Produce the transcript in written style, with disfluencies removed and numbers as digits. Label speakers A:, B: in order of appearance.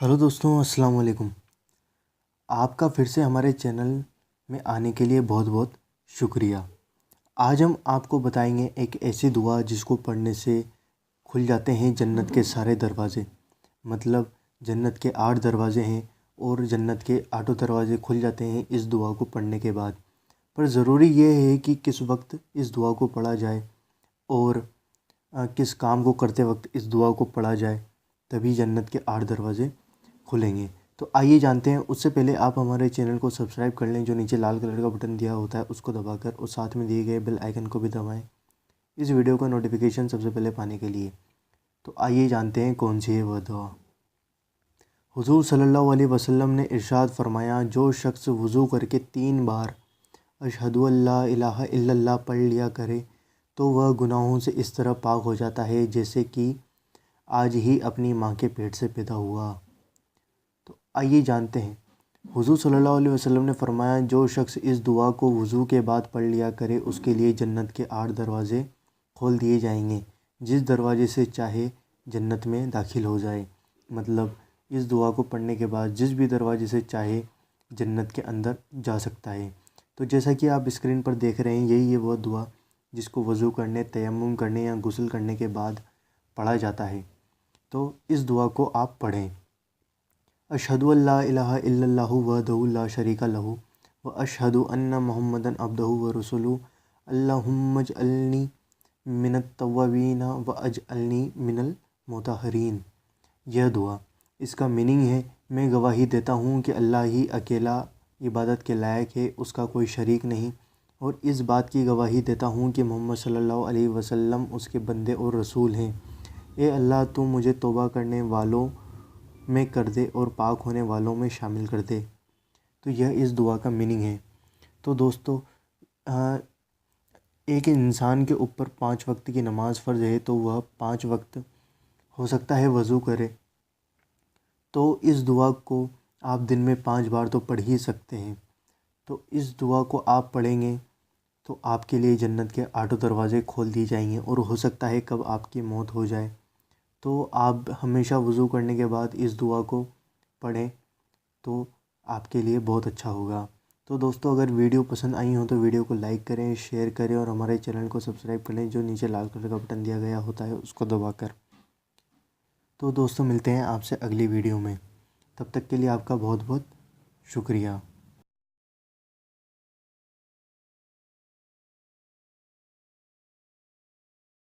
A: Hello दोस्तों, अस्सलाम वालेकुम। आपका फिर से हमारे चैनल में आने के लिए बहुत बहुत शुक्रिया। आज हम आपको बताएंगे एक ऐसी दुआ जिसको पढ़ने से खुल जाते हैं जन्नत के सारे दरवाज़े। मतलब जन्नत के 8 दरवाज़े हैं और जन्नत के 8 दरवाज़े खुल जाते हैं इस दुआ को पढ़ने के बाद। पर ज़रूरी ये है कि किस वक्त इस दुआ को पढ़ा जाए और किस काम को करते वक्त इस दुआ को पढ़ा जाए, तभी जन्नत के 8 दरवाज़े खुलेंगे। तो आइए जानते हैं। उससे पहले आप हमारे चैनल को सब्सक्राइब कर लें, जो नीचे लाल कलर का बटन दिया होता है उसको दबाकर, और साथ में दिए गए बेल आइकन को भी दबाएं इस वीडियो का नोटिफिकेशन सबसे पहले पाने के लिए। तो आइए जानते हैं कौन सी है वह दुआ। हुज़ूर सल्लल्लाहु अलैहि वसल्लम ने इरशाद फरमाया, जो शख्स वज़ू करके 3 बार अशहदु अल्ला इलाहा इल्लल्लाह पढ़ लिया करे तो वह गुनाहों से इस तरह पाक हो जाता है जैसे कि आज ही अपनी माँ के पेट से पैदा हुआ। तो आइए जानते हैं। हुज़ूर सल्लल्लाहु अलैहि वसल्लम ने फरमाया, जो शख्स इस दुआ को वज़ू के बाद पढ़ लिया करे उसके लिए जन्नत के 8 दरवाज़े खोल दिए जाएंगे, जिस दरवाज़े से चाहे जन्नत में दाखिल हो जाए। मतलब इस दुआ को पढ़ने के बाद जिस भी दरवाज़े से चाहे जन्नत के अंदर जा सकता है। तो जैसा कि आप स्क्रीन पर देख रहे हैं, यही है वो दुआ जिसको वज़ू करने, तयम्मुम करने या गुस्ल करने के बाद पढ़ा जाता है। तो इस दुआ को आप पढ़ें। अशहदु अल्ला इलाहा इल्लल्लाहु वहदहु ला शरीका लहू व अशहदु अन्ना मुहम्मदन अब्दुहु व रसूलुहु अल्लाहुम्मा अजअल्नी मिनत तव्वाबीन व अजअल्नी मिनल मुतहरीन। यह दुआ, इसका मीनिंग है, मैं गवाही देता हूँ कि अल्लाह ही अकेला इबादत के लायक है, उसका कोई शरीक नहीं, और इस बात की गवाही देता हूँ कि मोहम्मद सल्लल्लाहु अलैहि वसल्लम उसके बंदे और रसूल हैं। ए अल्लाह, तू मुझे तौबा करने वालों में कर दे और पाक होने वालों में शामिल कर दे। तो यह इस दुआ का मीनिंग है। तो दोस्तों, एक इंसान के ऊपर 5 वक्त की नमाज़ फ़र्ज़ है, तो वह 5 वक्त हो सकता है वज़ू करे। तो इस दुआ को आप दिन में 5 बार तो पढ़ ही सकते हैं। तो इस दुआ को आप पढ़ेंगे तो आपके लिए जन्नत के 8 दरवाज़े खोल दिए जाएंगे, और हो सकता है कब आपकी मौत हो जाए। तो आप हमेशा वज़ू करने के बाद इस दुआ को पढ़ें तो आपके लिए बहुत अच्छा होगा। तो दोस्तों, अगर वीडियो पसंद आई हो तो वीडियो को लाइक करें, शेयर करें, और हमारे चैनल को सब्सक्राइब कर लें, जो नीचे लाल कलर का बटन दिया गया होता है उसको दबाकर। तो दोस्तों, मिलते हैं आपसे अगली वीडियो में। तब तक के लिए आपका बहुत बहुत शुक्रिया।